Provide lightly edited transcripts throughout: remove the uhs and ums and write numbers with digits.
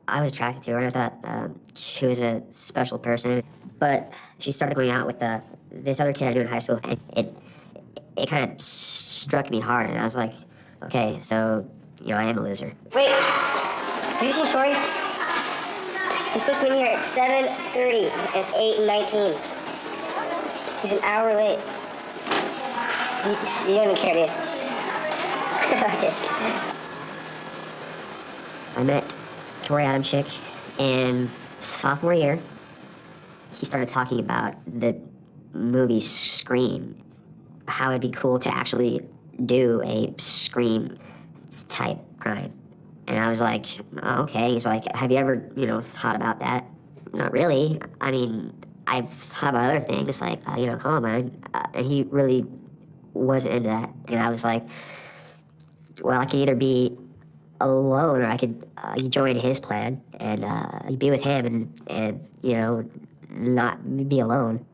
I was attracted to her, and I thought she was a special person. But she started going out with this other kid I knew in high school, and it kind of struck me hard, and I was like, okay, so, I am a loser. Wait, have you seen Tori? He's supposed to be here at 7:30, and it's 8:19. He's an hour late. You don't even care, dude. Okay. I met Tori Adamczyk in sophomore year. He started talking about the movie Scream, how it'd be cool to actually do a Scream type crime. And I was like, oh, okay. He's like, have you ever, thought about that? Not really. I mean, I've thought about other things, like, Columbine. And he really wasn't into that. And I was like, well, I could either be alone, or I could join his plan and be with him and not be alone.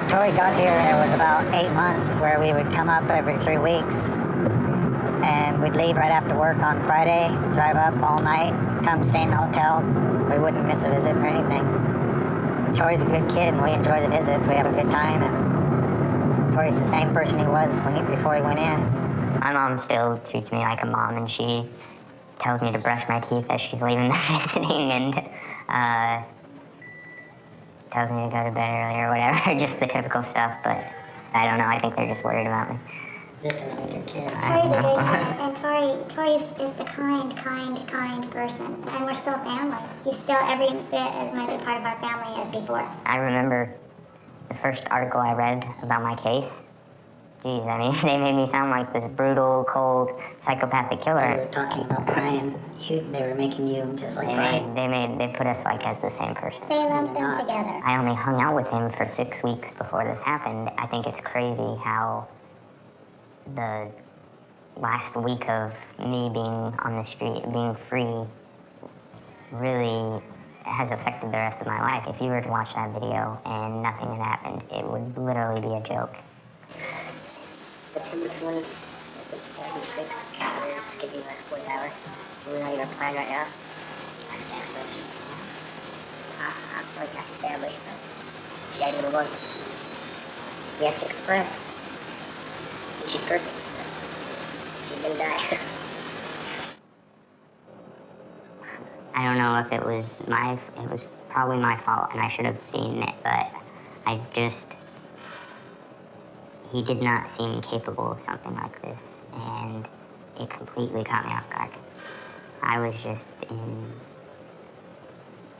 Tori got here, it was about 8 months where we would come up every 3 weeks, and we'd leave right after work on Friday, drive up all night, come stay in the hotel. We wouldn't miss a visit for anything. Tori's a good kid, and we enjoy the visits. We have a good time, and Tori's the same person he was before he went in. My mom still treats me like a mom, and she tells me to brush my teeth as she's leaving the visiting, and tells me to go to bed early or whatever, just the typical stuff, but I don't know, I think they're just worried about me. Just another good kid. Tori's a good kid, and Tori's just a kind person, and we're still family. He's still every bit as much a part of our family as before. I remember the first article I read about my case. Geez, I mean, they made me sound like this brutal, cold, psychopathic killer. They were talking about Brian. They were making you just like Brian. They put us like as the same person. They lumped them together. I only hung out with him for 6 weeks before this happened. I think it's crazy how the last week of me being on the street, being free, really has affected the rest of my life. If you were to watch that video and nothing had happened, it would literally be a joke. September 26th, 2006. We're skipping like 40 hours. We're not even planning right now. I'm sorry, Cassie's family, but she gotta do the one. We have to confirm. She's perfect, so she's gonna die. I don't know if it was probably my fault, and I should have seen it, but he did not seem capable of something like this, and it completely caught me off guard. I was just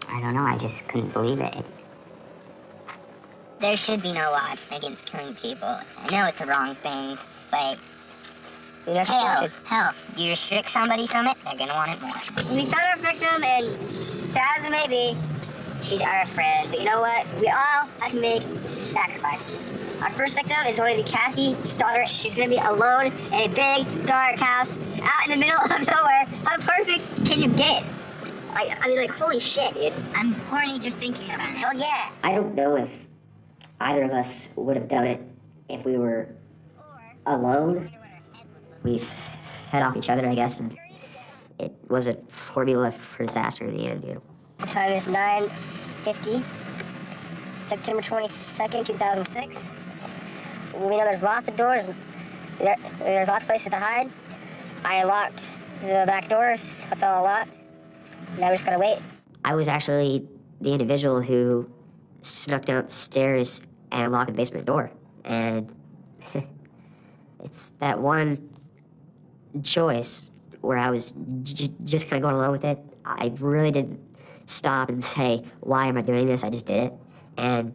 I don't know, I just couldn't believe it. There should be no law against killing people. I know it's the wrong thing, but hell, you restrict somebody from it, they're gonna want it more. We found our victim, and sad as it may be, she's our friend. But you know what? We all have to make sacrifices. Our first victim is going to be Cassie's daughter. She's going to be alone in a big, dark house out in the middle of nowhere. How perfect can you get? I mean, like, holy shit, dude. I'm horny just thinking about it. Hell yeah. I don't know if either of us would have done it if we were alone. We fed off each other, I guess, and it was a formula for disaster in the end, The time is 9:50, September 22nd, 2006. We know there's lots of doors. There's lots of places to hide. I locked the back doors. That's all I locked. Now we're just gonna wait. I was actually the individual who snuck downstairs and locked the basement door. And it's that one choice where I was just kind of going along with it. I really didn't stop and say, why am I doing this? I just did it. And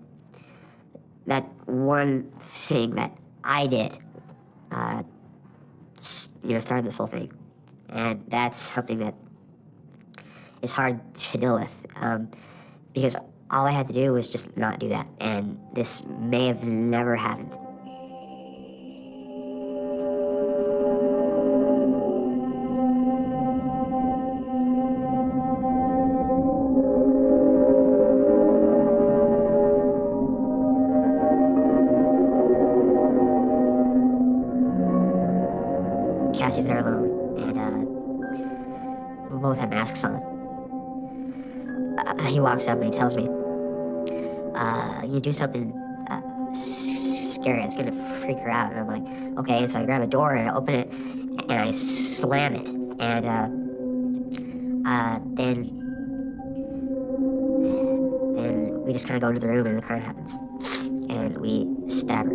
that one thing that I did, started this whole thing. And that's something that is hard to deal with, because all I had to do was just not do that. And this may have never happened. Cassie's there alone, and we both have masks on. He walks up and he tells me, you do something scary, it's gonna freak her out. And I'm like, okay. And so I grab a door and I open it and I slam it. And then we just kind of go into the room and the crime happens. And we stab her.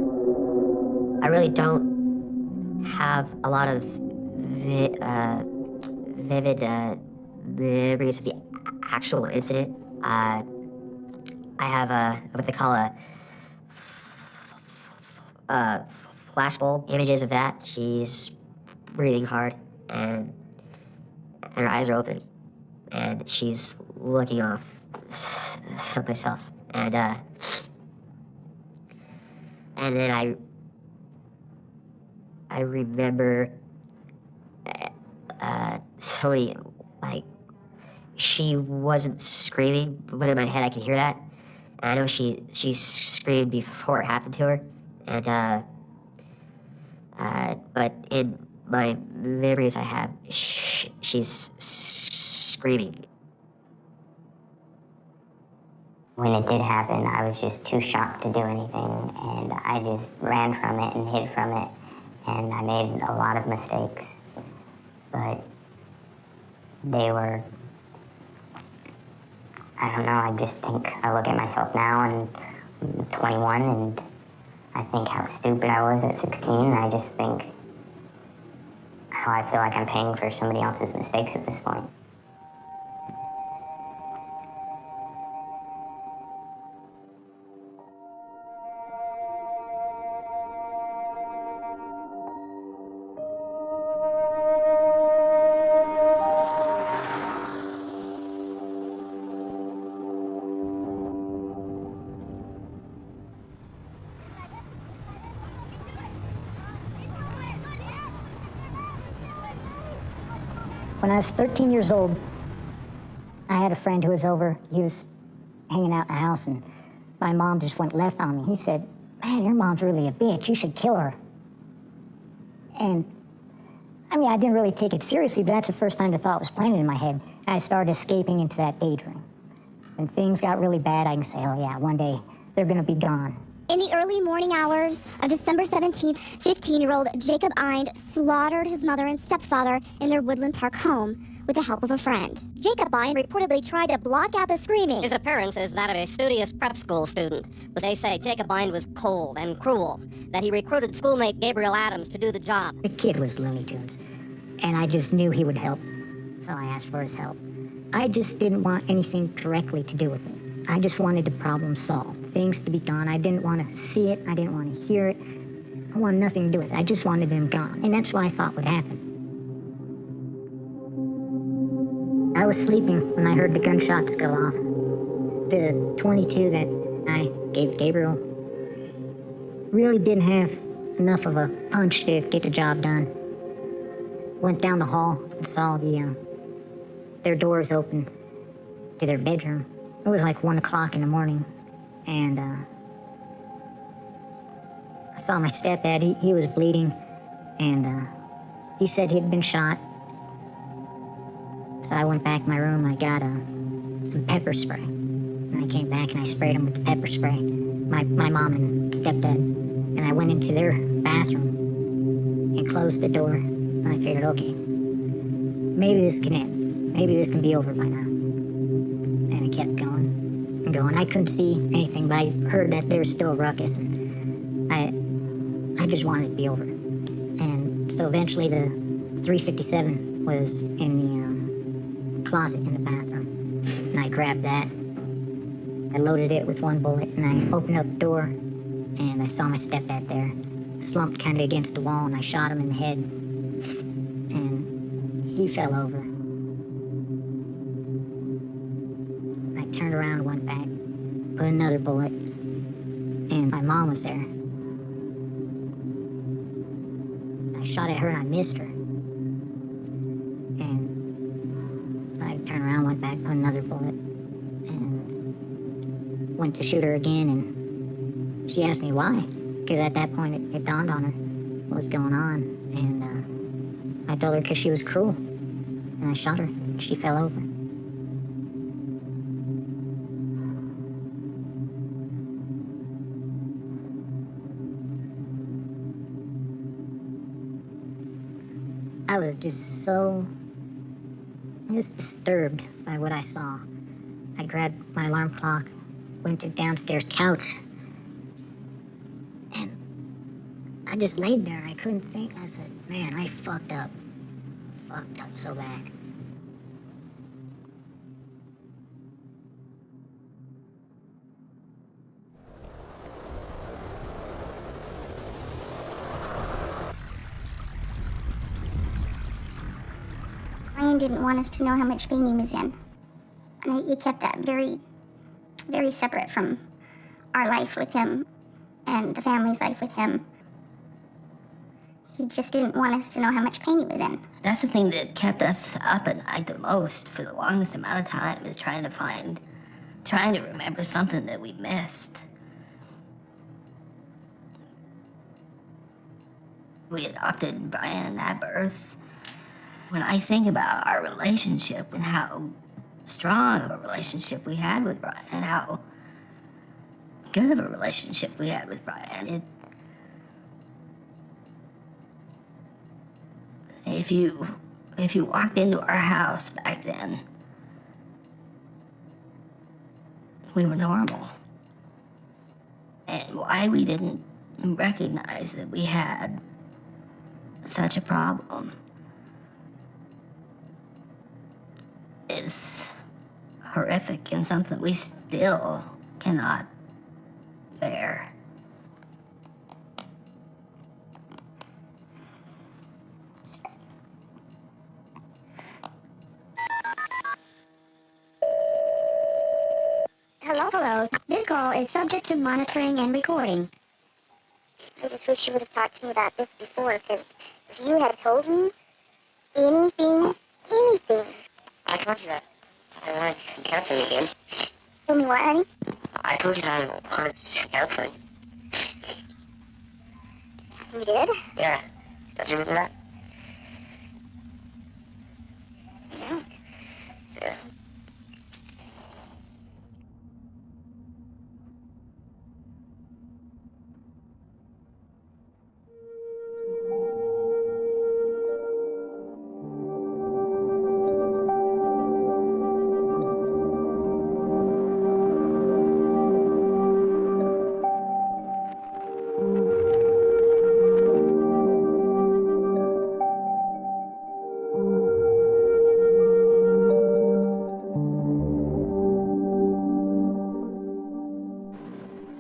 I really don't have a lot of vivid memories of the actual incident. I have what they call flashbulb images of that. She's breathing hard and her eyes are open and she's looking off someplace else. And then I remember somebody, like, she wasn't screaming, but in my head I can hear that. And I know she screamed before it happened to her. And but in my memories I have, she's screaming. When it did happen, I was just too shocked to do anything, and I just ran from it and hid from it, and I made a lot of mistakes. But they were, I don't know, I just think, I look at myself now and I'm 21 and I think how stupid I was at 16. I just think how I feel like I'm paying for somebody else's mistakes at this point. When I was 13 years old, I had a friend who was over. He was hanging out in the house, and my mom just went left on me. He said, "Man, your mom's really a bitch. You should kill her." And I mean, I didn't really take it seriously, but that's the first time the thought was planted in my head. And I started escaping into that daydream. When things got really bad, I can say, oh yeah, one day they're gonna be gone. In the early morning hours of December 17th, 15-year-old Jacob Eind slaughtered his mother and stepfather in their Woodland Park home with the help of a friend. Jacob Eind reportedly tried to block out the screaming. His appearance is that of a studious prep school student. But they say Jacob Eind was cold and cruel, that he recruited schoolmate Gabriel Adams to do the job. The kid was Looney Tunes, and I just knew he would help, so I asked for his help. I just didn't want anything directly to do with it. I just wanted the problem solved, things to be gone. I didn't want to see it, I didn't want to hear it. I wanted nothing to do with it. I just wanted them gone, and that's what I thought would happen. I was sleeping when I heard the gunshots go off. The 22 that I gave Gabriel really didn't have enough of a punch to get the job done. Went down the hall and saw their doors open to their bedroom. It was like 1 o'clock in the morning, and I saw my stepdad. He was bleeding, and he said he'd been shot. So I went back to my room. I got some pepper spray, and I came back and I sprayed him with the pepper spray. My mom and stepdad, and I went into their bathroom and closed the door. And I figured, okay, maybe this can end. Maybe this can be over by now. And it kept going and going. I couldn't see anything, but I heard that there was still a ruckus, and I just wanted it to be over. And so eventually the 357 was in the closet in the bathroom, and I grabbed that. I loaded it with one bullet, and I opened up the door, and I saw my stepdad there, slumped kind of against the wall, and I shot him in the head, and he fell over. I turned around, went back, put another bullet, and my mom was there. I shot at her and I missed her. And so I turned around, went back, put another bullet, and went to shoot her again, and she asked me why, because at that point it dawned on her what was going on, and I told her because she was cruel. And I shot her. She fell over. I was just disturbed by what I saw. I grabbed my alarm clock, went to downstairs couch, and I just laid there. I couldn't think. I said, man, I fucked up. Fucked up so bad. Brian didn't want us to know how much pain he was in. And he kept that very, very separate from our life with him and the family's life with him. He just didn't want us to know how much pain he was in. That's the thing that kept us up at night the most for the longest amount of time, is trying to remember something that we missed. We adopted Brian at birth. When I think about our relationship and how strong of a relationship we had with Brian and how good of a relationship we had with Brian, if you walked into our house back then, we were normal. And why we didn't recognize that we had such a problem is horrific and something we still cannot bear. Hello. This call is subject to monitoring and recording. I just wish you would have talked to me about this before, because if you had told me anything, I told you that I wanted some counseling again. Tell me what, honey? I told you that I wanted some counseling. You did? Yeah. Don't you remember that? No. Yeah.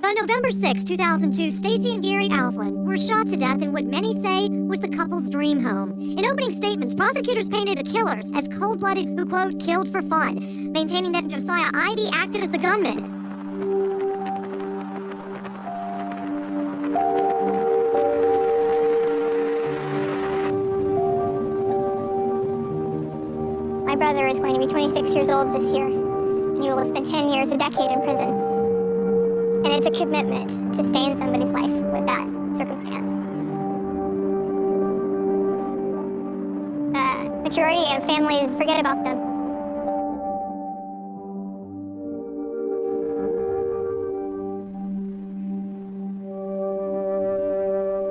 On November 6, 2002, Stacy and Gary Alflin were shot to death in what many say was the couple's dream home. In opening statements, prosecutors painted the killers as cold-blooded who, quote, killed for fun, maintaining that Josiah Ivy acted as the gunman. My brother is going to be 26 years old this year, and he will have spent 10 years, a decade in prison. And it's a commitment to stay in somebody's life with that circumstance. The majority of families forget about them.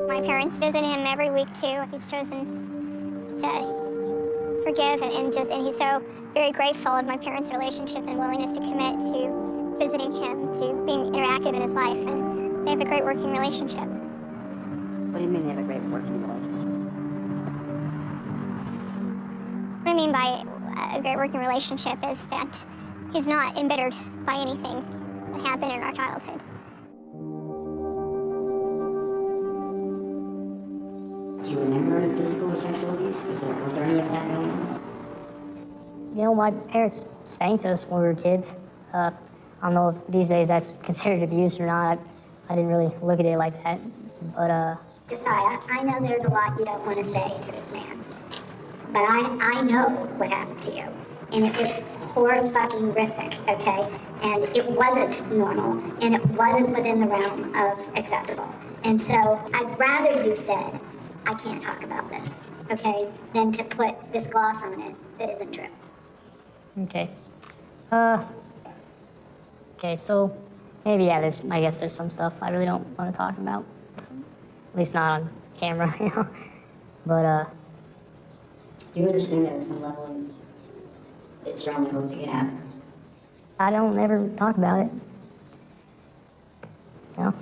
My parents visit him every week too. He's chosen to forgive and he's so very grateful of my parents' relationship and willingness to commit to visiting him, to being interactive in his life, and they have a great working relationship. What do you mean they have a great working relationship? What I mean by a great working relationship is that he's not embittered by anything that happened in our childhood. Do you remember any physical or sexual abuse? Was there any of that going on? You know, my parents spanked us when we were kids. I don't know if these days that's considered abuse or not. I didn't really look at it like that. But, Josiah, I know there's a lot you don't want to say to this man, but I know what happened to you, and it was horrific, okay? And it wasn't normal, and it wasn't within the realm of acceptable. And so I'd rather you said, I can't talk about this. okay, than to put this gloss on it that isn't true. Okay. Okay, so maybe, yeah, I guess there's some stuff I really don't want to talk about. At least not on camera, you know? But, Do you understand that at some level it's your only hope to get out? I don't ever talk about it. You know?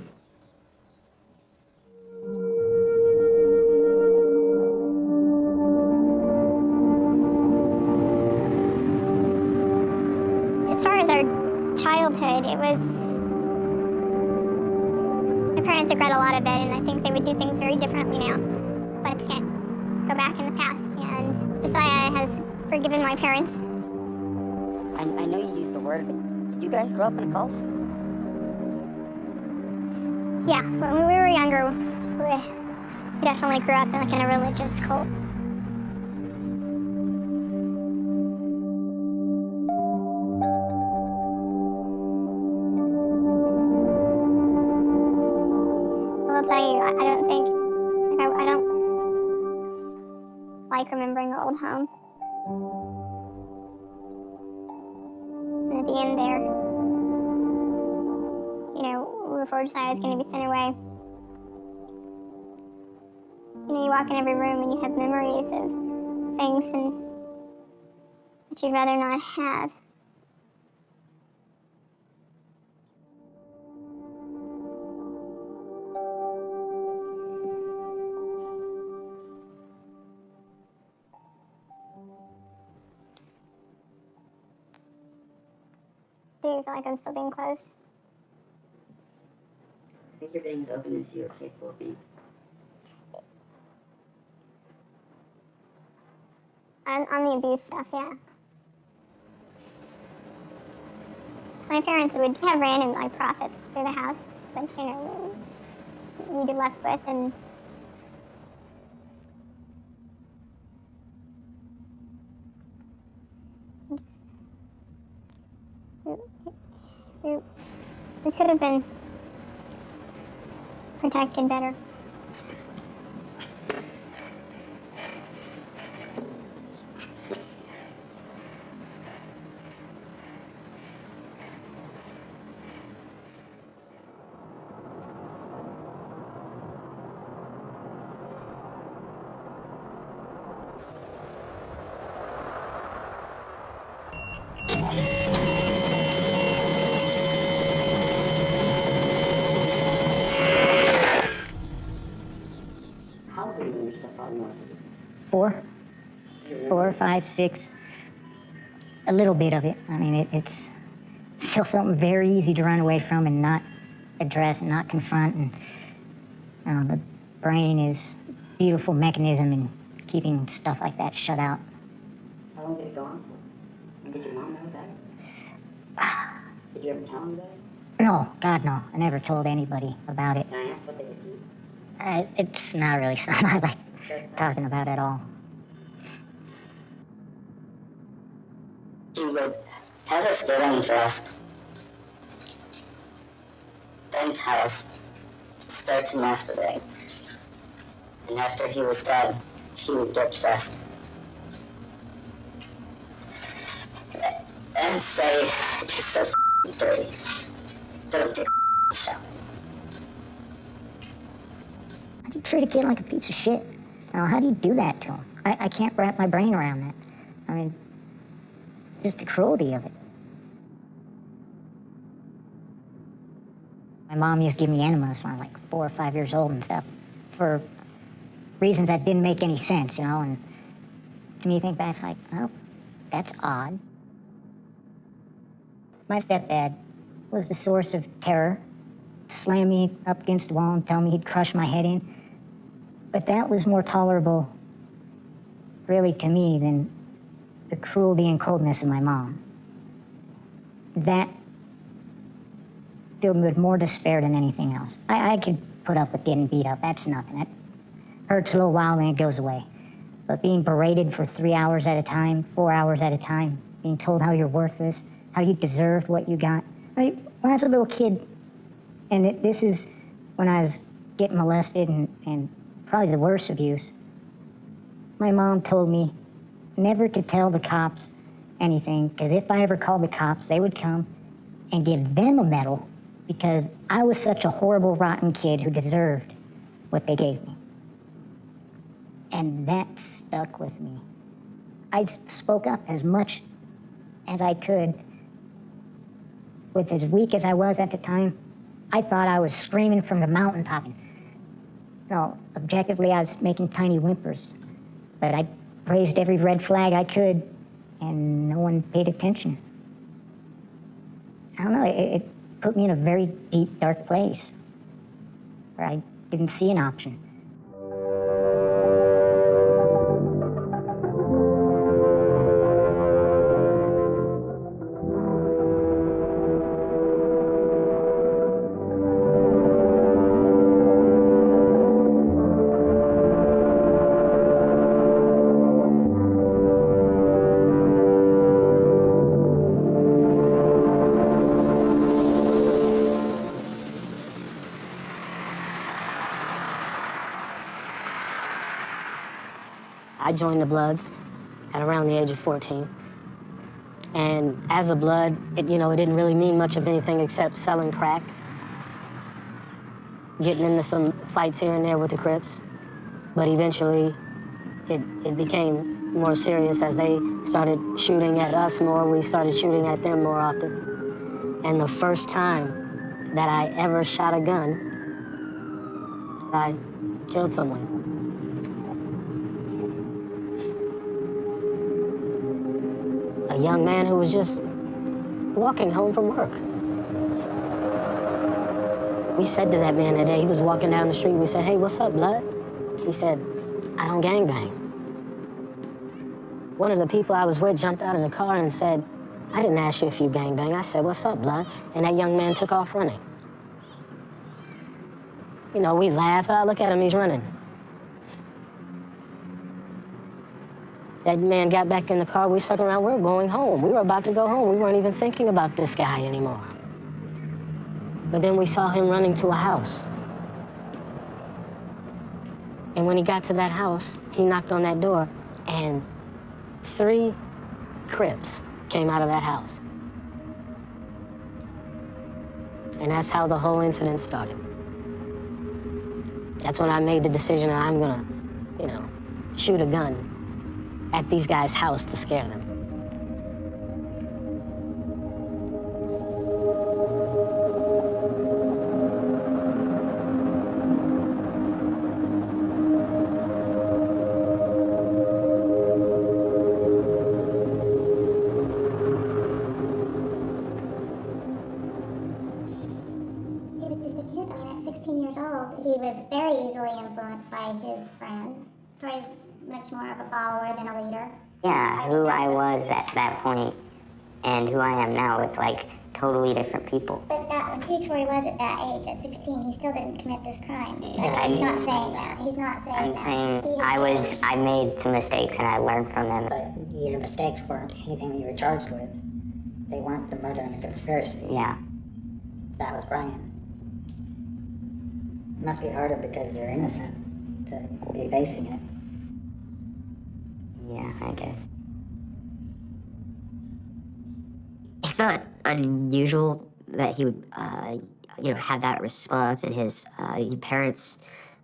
As far as our childhood, it was. My parents regret a lot of it, and I think they would do things very differently now. But can't go back in the past. And Josiah has forgiven my parents. I know you used the word, but did you guys grow up in a cult? Yeah, when we were younger, we definitely grew up in a religious cult. I'll tell you, I don't think, I don't like remembering our old home. And at the end there, before Josiah was going to be sent away, you walk in every room and you have memories of things that you'd rather not have. Do you feel like I'm still being closed? I think you're being as open as you're capable of being. On the abuse stuff, yeah. My parents would have random prophets through the house that we'd be left with, and we could have been protected better. How old were you when your stepfather molested you? 4, 4, 5, 6. A little bit of it. I mean, it's still something very easy to run away from and not address and not confront. And the brain is a beautiful mechanism in keeping stuff like that shut out. How long did it go on for? And did your mom know about it? Did you ever tell him about it? No, God, no. I never told anybody about it. Can I ask what they would do? It's not really something I like talking about at all. He would have us get undressed, then tell us to start to masturbate. And after he was done, he would get dressed and say, "You're so f***ing dirty. Don't take a shower." How do you treat a kid like a piece of shit? How do you do that to him? I can't wrap my brain around that. I mean, just the cruelty of it. My mom used to give me enemas when I was like 4 or 5 years old and stuff for reasons that didn't make any sense, and to me, you think back, it's like, oh, that's odd. My stepdad was the source of terror, slam me up against the wall and tell me he'd crush my head in. But that was more tolerable, really, to me than the cruelty and coldness of my mom. That filled me with more despair than anything else. I could put up with getting beat up. That's nothing. That hurts a little while, then it goes away. But being berated for 3 hours at a time, 4 hours at a time, being told how you're worthless, how you deserved what you got. When I was a little kid, and this is when I was getting molested and probably the worst abuse, My mom told me never to tell the cops anything, because if I ever called the cops, they would come and give them a medal because I was such a horrible, rotten kid who deserved what they gave me. And that stuck with me. I spoke up as much as I could. With as weak as I was at the time, I thought I was screaming from the mountaintop. No, objectively, I was making tiny whimpers. But I raised every red flag I could, and no one paid attention. I don't know, it put me in a very deep, dark place where I didn't see an option. I joined the Bloods at around the age of 14. And as a Blood, it didn't really mean much of anything except selling crack, getting into some fights here and there with the Crips. But eventually, it became more serious as they started shooting at us more. We started shooting at them more often. And the first time that I ever shot a gun, I killed someone. A young man who was just walking home from work. We said to that man that day, he was walking down the street, we said, "Hey, what's up, blood?" He said, "I don't gangbang." One of the people I was with jumped out of the car and said, "I didn't ask you if you gangbang." I said, "What's up, blood?" And that young man took off running. We laughed. Oh, look at him, he's running. That man got back in the car, we circled around, we were going home. We were about to go home. We weren't even thinking about this guy anymore. But then we saw him running to a house. And when he got to that house, he knocked on that door, and 3 Crips came out of that house. And that's how the whole incident started. That's when I made the decision that I'm gonna, shoot a gun at these guys' house to scare them. He was just a kid. I mean, at 16 years old, he was very easily influenced by his friends. Troy's much more of a follower than a leader. Yeah, who I was at that point and who I am now, it's like totally different people. But who Troy was at that age, at 16, he still didn't commit this crime. Yeah, He's not saying that. He's not saying I'm that. saying I made some mistakes and I learned from them. But your mistakes weren't anything you were charged with. They weren't the murder and the conspiracy. Yeah. That was Brian. It must be harder because you're innocent to be facing it. Yeah, I guess. It's not unusual that he would, have that response, and his parents,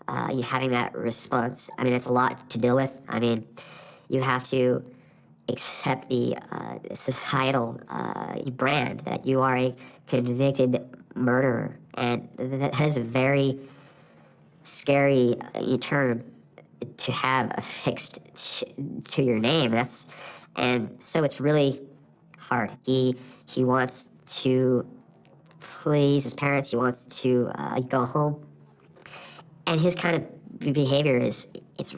having that response. I mean, it's a lot to deal with. I mean, you have to accept the societal brand that you are a convicted murderer, and that is a very scary term to have affixed to your name. And so it's really hard. He wants to please his parents. He wants to go home, and his kind of behavior it's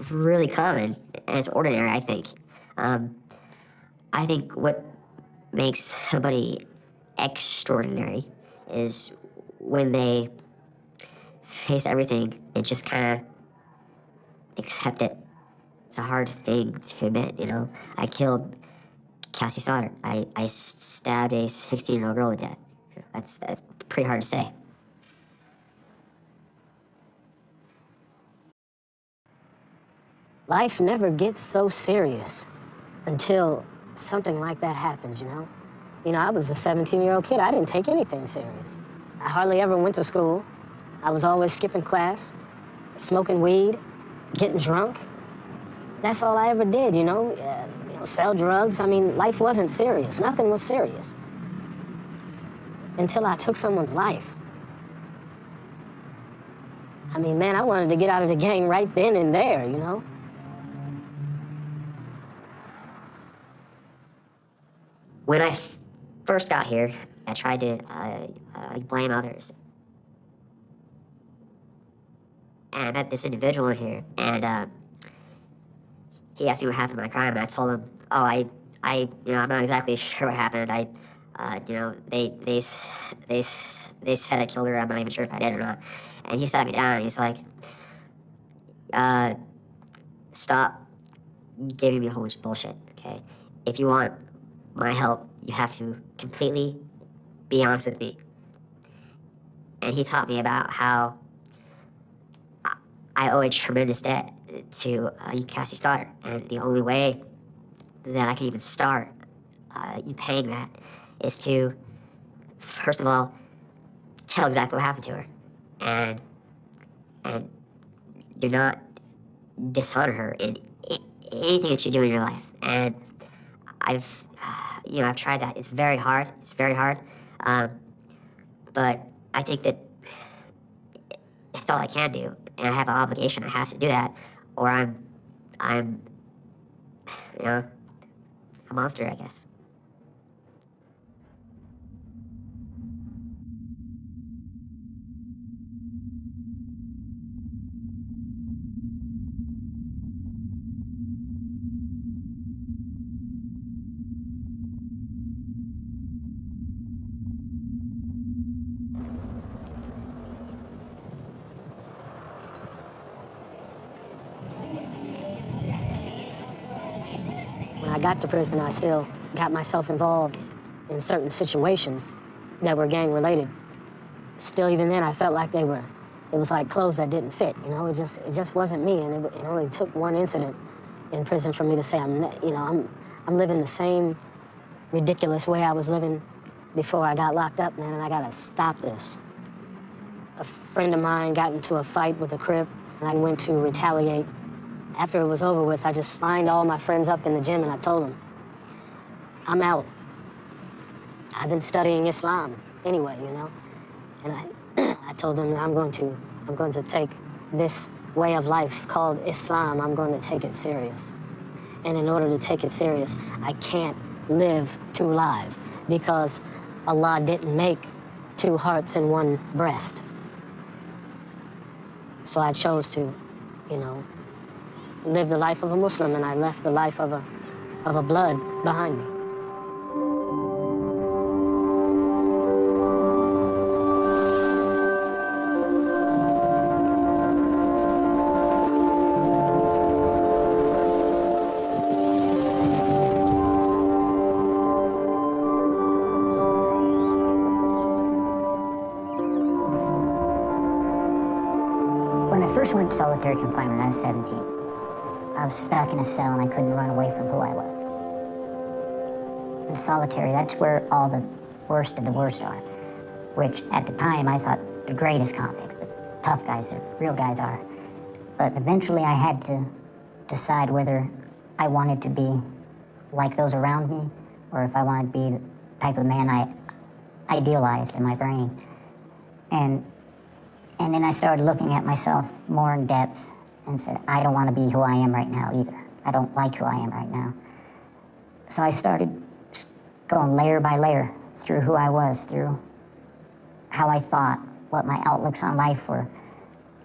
really common and it's ordinary. I think. I think what makes somebody extraordinary is when they face everything and just kind of accept it. It's a hard thing to admit, I killed Cassie Stoddard. I stabbed a 16-year-old girl to death. That's pretty hard to say. life never gets so serious until something like that happens, you know? You know, I was a 17-year-old kid. I didn't take anything serious. I hardly ever went to school. I was always skipping class, smoking weed, getting drunk. That's all I ever did, you know? Sell drugs. I mean, life wasn't serious. Nothing was serious until I took someone's life. I mean, man, I wanted to get out of the gang right then and there, you know? When I first got here, I tried to blame others. And I met this individual in here, and he asked me what happened to my crime, and I told him, oh, I'm not exactly sure what happened. They said I killed her. I'm not even sure if I did or not. And he sat me down, and he's like, stop giving me a whole bunch of bullshit, okay? If you want my help, you have to completely be honest with me. And he taught me about how I owe a tremendous debt to Cassie's daughter, and the only way that I can even start you paying that is to, first of all, tell exactly what happened to her, and do not dishonor her in anything that you do in your life. And I've tried that. It's very hard. But I think that it's all I can do, and I have an obligation. I have to do that, or I'm a monster, I guess. When I got to prison, I still got myself involved in certain situations that were gang-related. Still, even then, I felt like it was like clothes that didn't fit, you know? It just wasn't me, and it only took one incident in prison for me to say, I'm living the same ridiculous way I was living before I got locked up, man, and I gotta stop this. A friend of mine got into a fight with a Crip, and I went to retaliate. After it was over with, I just lined all my friends up in the gym, and I told them, I'm out. I've been studying Islam anyway, you know? And I told them that I'm going to take this way of life called Islam, I'm going to take it serious. And in order to take it serious, I can't live two lives because Allah didn't make two hearts and one breast. So I chose to, live the life of a Muslim, and I left the life of a blood behind me. When I first went to solitary confinement when I was 17, I was stuck in a cell and I couldn't run away from who I was. In solitary, that's where all the worst of the worst are, which at the time I thought the greatest convicts, the tough guys, the real guys are. But eventually I had to decide whether I wanted to be like those around me or if I wanted to be the type of man I idealized in my brain. And then I started looking at myself more in depth and said, I don't want to be who I am right now either. I don't like who I am right now. So I started going layer by layer through who I was, through how I thought, what my outlooks on life were,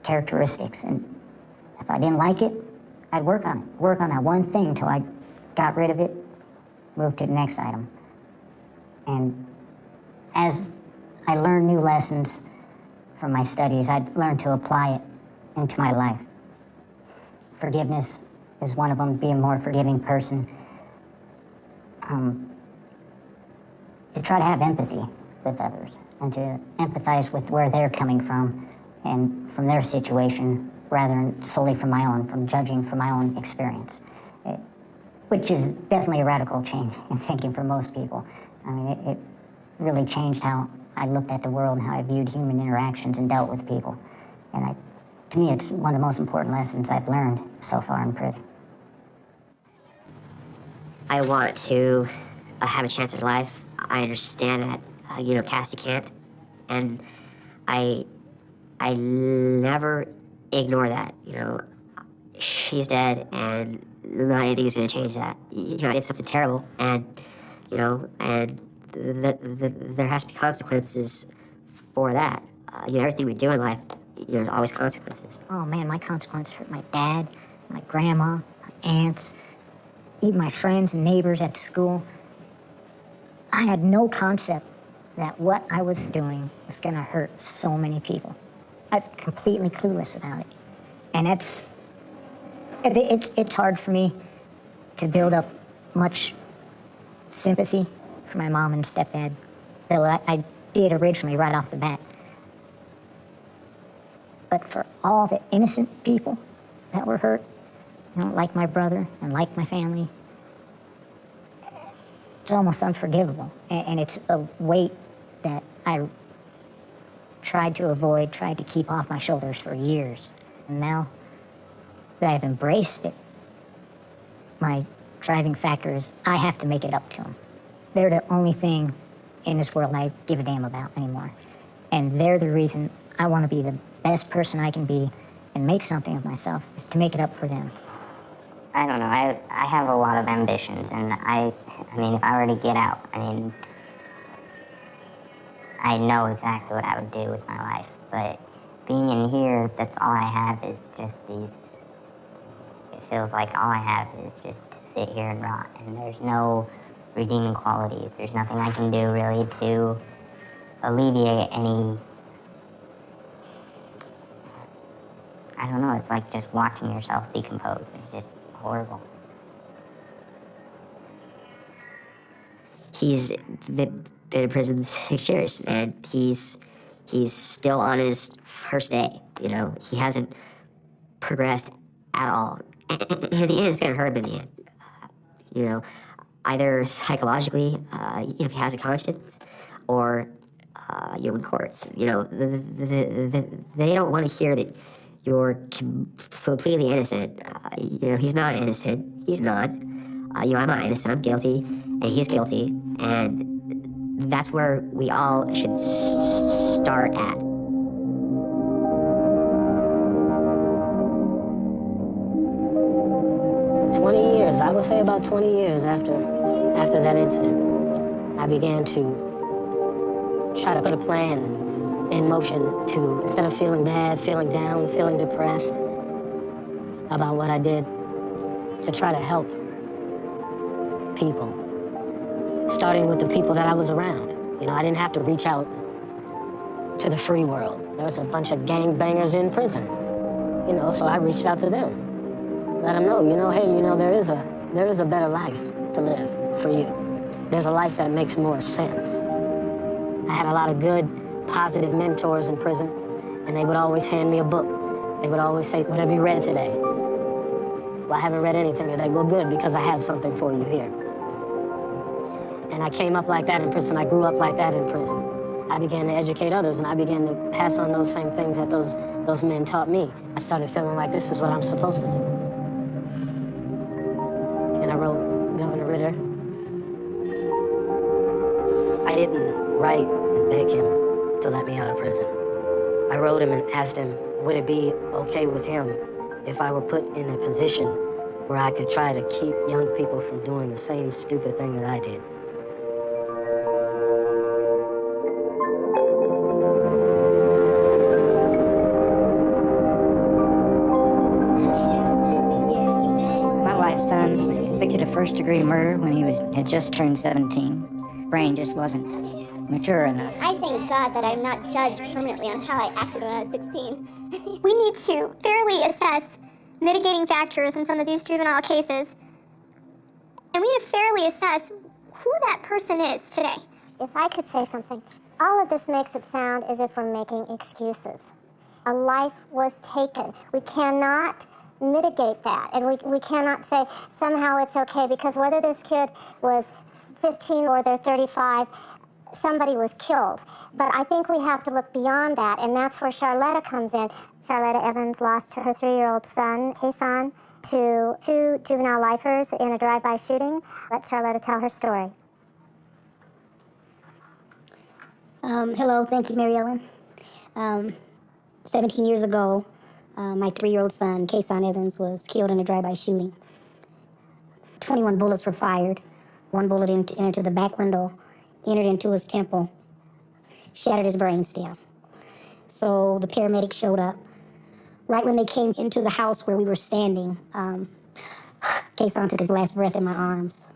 characteristics. And if I didn't like it, I'd work on that one thing till I got rid of it, moved to the next item. And as I learned new lessons from my studies, I'd learned to apply it into my life. Forgiveness is one of them, be a more forgiving person. To try to have empathy with others and to empathize with where they're coming from and from their situation rather than solely from judging from my own experience, which is definitely a radical change in thinking for most people. I mean, it really changed how I looked at the world and how I viewed human interactions and dealt with people. And to me, it's one of the most important lessons I've learned so far in prison. I want to have a chance at life. I understand that, Cassie can't. And I never ignore that, She's dead, and not anything is going to change that. I did something terrible, and, and there has to be consequences for that. Everything we do in life, there's always consequences. Oh man, my consequences hurt my dad, my grandma, my aunts, even my friends and neighbors at school. I had no concept that what I was doing was gonna hurt so many people. I was completely clueless about it. And it's hard for me to build up much sympathy for my mom and stepdad, though I did originally right off the bat. But for all the innocent people that were hurt, like my brother and like my family, it's almost unforgivable. And it's a weight that I tried to avoid, tried to keep off my shoulders for years. And now that I've embraced it, my driving factor is I have to make it up to them. They're the only thing in this world I give a damn about anymore. And they're the reason I want to be the best person I can be and make something of myself, is to make it up for them. I don't know, I have a lot of ambitions, and I mean, if I were to get out, I know exactly what I would do with my life, but being in here, that's all I have is just it feels like all I have is just to sit here and rot, and there's no redeeming qualities. There's nothing I can do really to alleviate any, I don't know, it's like just watching yourself decompose. It's just horrible. He's been in prison 6 years, and he's still on his first day. He hasn't progressed at all. And in the end, it's gonna hurt him in the end. Either psychologically, if he has a conscience, or in courts. They don't want to hear that you're completely innocent. He's not innocent. He's not. I'm not innocent. I'm guilty, and he's guilty, and that's where we all should start at. I would say about 20 years after that incident, I began to try to put a plan in motion to, instead of feeling bad, feeling down, feeling depressed about what I did, to try to help people, starting with the people that I was around. I didn't have to reach out to the free world. There was a bunch of gangbangers in prison, so I reached out to them. Let them know, hey, there is a better life to live for you. There's a life that makes more sense. I had a lot of good, positive mentors in prison, and they would always hand me a book. They would always say, what have you read today? Well, I haven't read anything today. Well, good, because I have something for you here. And I came up like that in prison. I grew up like that in prison. I began to educate others, and I began to pass on those same things that those men taught me. I started feeling like this is what I'm supposed to do. And I wrote Governor Ritter. I didn't write and beg him to let me out of prison. I wrote him and asked him, would it be okay with him if I were put in a position where I could try to keep young people from doing the same stupid thing that I did? Son was convicted of first-degree murder when he had just turned 17. Brain just wasn't mature enough. I thank God that I'm not judged permanently on how I acted when I was 16. We need to fairly assess mitigating factors in some of these juvenile cases, and we need to fairly assess who that person is today. If I could say something, all of this makes it sound as if we're making excuses. A life was taken. We cannot mitigate that, and we cannot say somehow it's okay, because whether this kid was 15 or they're 35, somebody was killed. But I think we have to look beyond that, and that's where Charlotta comes in. Charlotta Evans lost her 3-year-old son, Kason, to 2 juvenile lifers in a drive-by shooting. Let Charlotta tell her story. Hello, thank you, Mary Ellen. 17 years ago, my 3-year-old son, Kason Evans, was killed in a drive-by shooting. 21 bullets were fired. 1 bullet entered the back window, entered into his temple, shattered his brainstem. So the paramedics showed up. Right when they came into the house where we were standing, Kason took his last breath in my arms.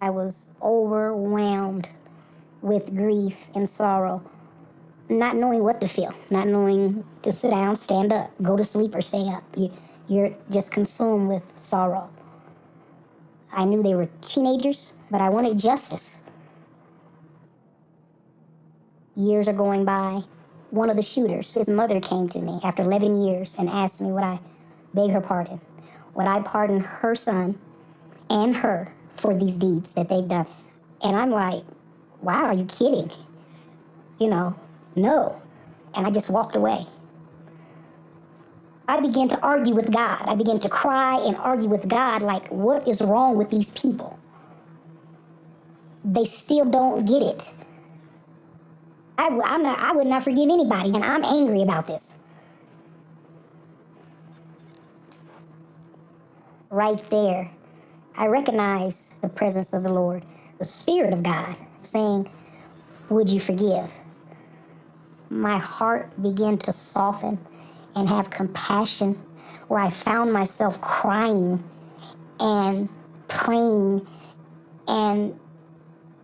I was overwhelmed with grief and sorrow, not knowing what to feel, not knowing to sit down, stand up, go to sleep, or stay up. You're just consumed with sorrow. I knew they were teenagers, but I wanted justice. Years are going by. One of the shooters, his mother, came to me after 11 years and asked me would I beg her pardon. Would I pardon her son and her for these deeds that they've done? And I'm like, wow, are you kidding? No. And I just walked away. I began to argue with God. I began to cry and argue with God, like, what is wrong with these people? They still don't get it. I would not forgive anybody, and I'm angry about this. Right there, I recognize the presence of the Lord, the Spirit of God, saying, would you forgive? My heart began to soften and have compassion, where I found myself crying and praying and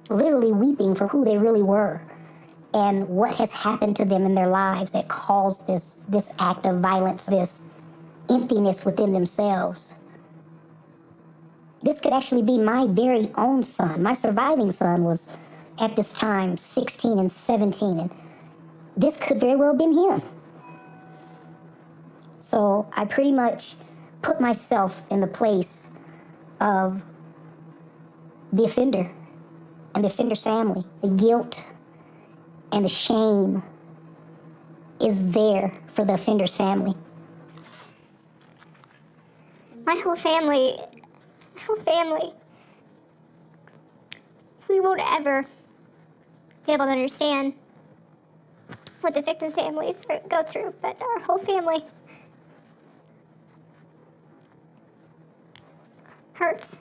literally weeping for who they really were and what has happened to them in their lives that caused this act of violence, this emptiness within themselves. This could actually be my very own son. My surviving son was, at this time, 16 and 17, and this could very well have been him. So I pretty much put myself in the place of the offender and the offender's family. The guilt and the shame is there for the offender's family. My whole family, we won't ever be able to understand what the victims' families go through, but our whole family hurts.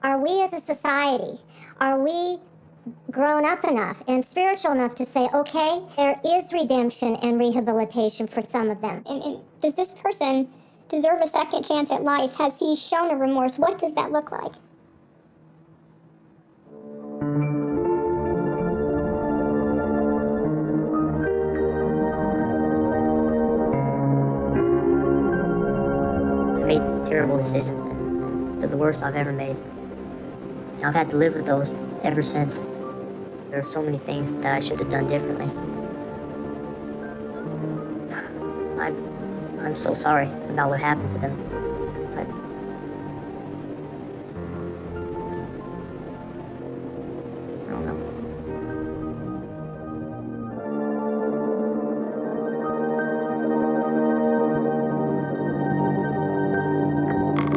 Are we as a society, are we grown up enough and spiritual enough to say, okay, there is redemption and rehabilitation for some of them? And does this person deserve a second chance at life? Has he shown a remorse? What does that look like? I made terrible decisions that they're the worst I've ever made. And I've had to live with those ever since. There are so many things that I should have done differently. I'm so sorry about what happened to them. I don't know.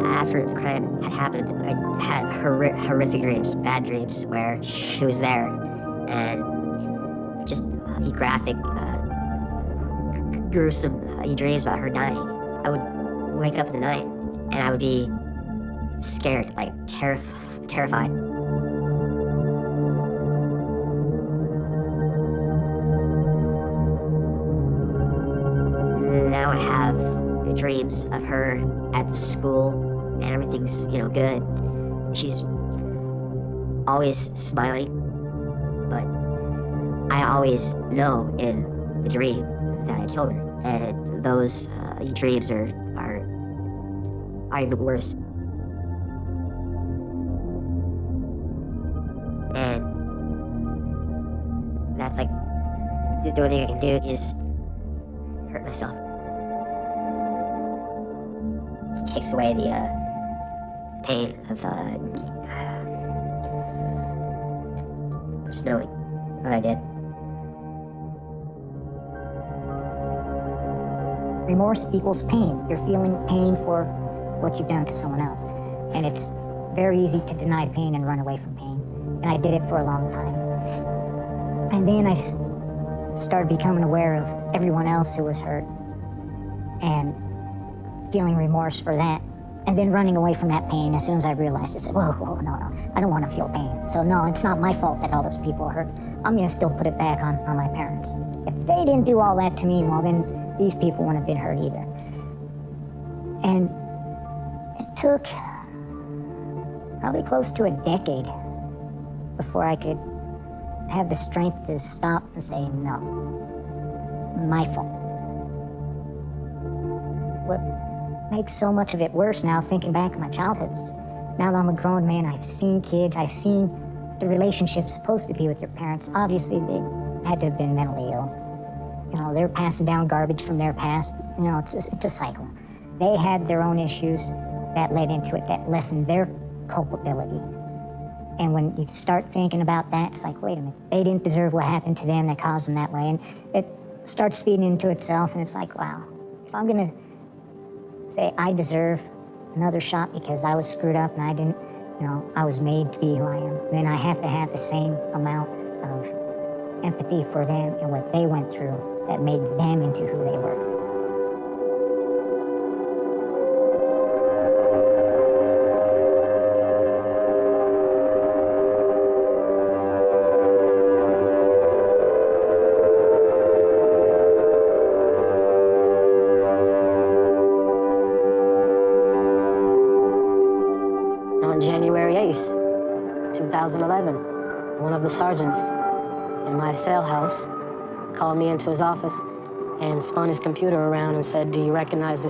After the crime had happened, I had horrific dreams, bad dreams, where she was there, and just graphic, gruesome dreams about her dying. I would wake up in the night, and I would be scared, like terrified. Now I have dreams of her at school, and everything's, good. She's always smiling, but I always know in the dream that I killed her, and those dreams are even worse. And that's like, the only thing I can do is hurt myself. It takes away the pain of just knowing what I did. Remorse equals pain. You're feeling pain for what you've done to someone else. And it's very easy to deny pain and run away from pain. And I did it for a long time. And then I started becoming aware of everyone else who was hurt and feeling remorse for that. And then running away from that pain as soon as I realized, I said, whoa, no, I don't want to feel pain. So no, it's not my fault that all those people are hurt. I'm gonna still put it back on my parents. If they didn't do all that to me, well then these people wouldn't have been hurt either. And it took probably close to a decade before I could have the strength to stop and say, no, my fault. What makes so much of it worse now, thinking back to my childhood, is now that I'm a grown man, I've seen kids, I've seen the relationship supposed to be with your parents. Obviously, they had to have been mentally ill. You know, they're passing down garbage from their past. You know, it's a cycle. They had their own issues that led into it, that lessened their culpability. And when you start thinking about that, it's like, wait a minute, they didn't deserve what happened to them that caused them that way. And it starts feeding into itself, and it's like, wow, if I'm gonna say I deserve another shot because I was screwed up and I didn't, you know, I was made to be who I am, then I have to have the same amount of empathy for them and what they went through that made them into who they were. On January 8th, 2011, one of the sergeants in my cell house called me into his office and spun his computer around and said, "Do you recognize this